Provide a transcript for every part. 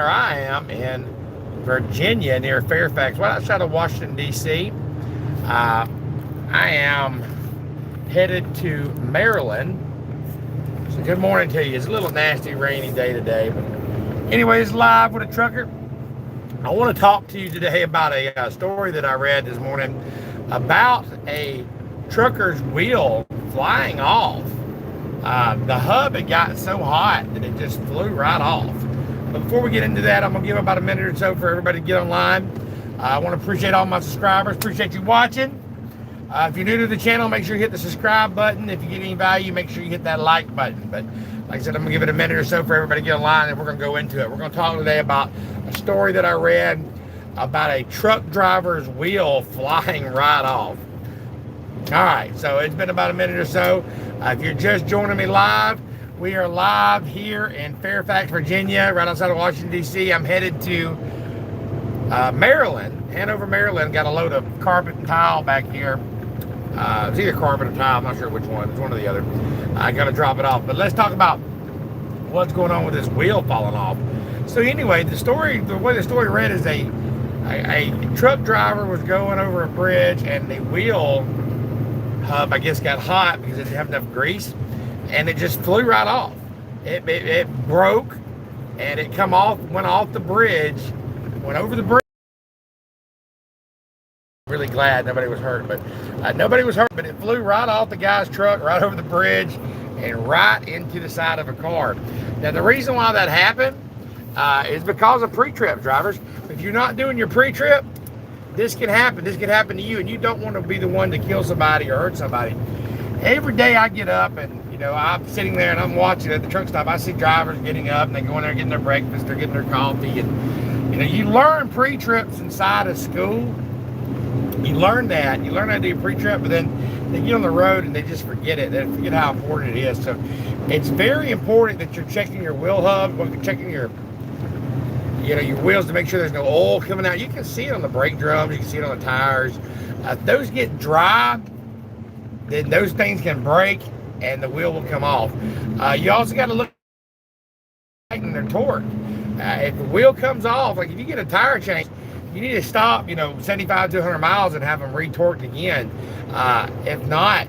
I am in Virginia near Fairfax, right outside of Washington, D.C. I am headed to Maryland. So good morning to you. It's a little nasty, rainy day today. But anyways, live with a trucker. I want to talk to you today about a story that I read this morning about a trucker's wheel flying off. The hub had gotten so hot that it just flew right off. But before we get into that, I'm going to give about a minute or so for everybody to get online. I want to appreciate all my subscribers. Appreciate you watching. If you're new to the channel, make sure you hit the subscribe button. If you get any value, make sure you hit that like button. But like I said, I'm going to give it a minute or so for everybody to get online, and we're going to go into it. We're going to talk today about a story that I read about a truck driver's wheel flying right off. All right, so it's been about a minute or so. If you're just joining me live, we are live here in Fairfax, Virginia, right outside of Washington, D.C. I'm headed to Maryland, Hanover, Maryland. Got a load of carpet and tile back here. It's either carpet or tile, I'm not sure which one. It's one or the other. I got to drop it off. But let's talk about what's going on with this wheel falling off. So anyway, the way the story read is a truck driver was going over a bridge, and the wheel hub, I guess, got hot because it didn't have enough grease, and it just flew right off. It broke, and it went off the bridge, went over the bridge. Really glad nobody was hurt, but nobody was hurt, but it flew right off the guy's truck, right over the bridge, and right into the side of a car. Now, the reason why that happened is because of pre-trip drivers. If you're not doing your pre-trip, this can happen. This can happen to you, and you don't want to be the one to kill somebody or hurt somebody. Every day I get up, and I'm sitting there and I'm watching at the truck stop. I see drivers getting up and they go in there getting their breakfast, they're getting their coffee, and you learn pre-trips inside of school. You learn that. You learn how to do pre-trip, but then they get on the road and they just forget it. They forget how important it is. So it's very important that you're checking your wheel hub, checking your wheels to make sure there's no oil coming out. You can see it on the brake drums. You can see it on the tires. If those get dry, then those things can break and the wheel will come off. You also got to look at their torque. If the wheel comes off, like if you get a tire change, you need to stop, 75 to 100 miles and have them retorqued again. If not,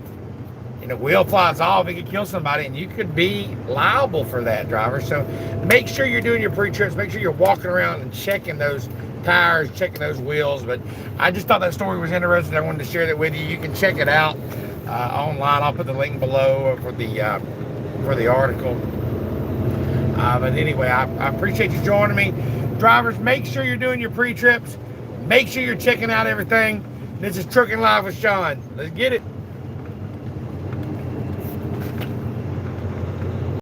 wheel flies off, it could kill somebody, and you could be liable for that, driver. So make sure you're doing your pre-trips. Make sure you're walking around and checking those tires, checking those wheels. But I just thought that story was interesting. I wanted to share that with you. You can check it out online. I'll put the link below for the article. But anyway, I appreciate you joining me. Drivers, make sure you're doing your pre-trips. Make sure you're checking out everything. This is Trucking Live with Sean. Let's get it.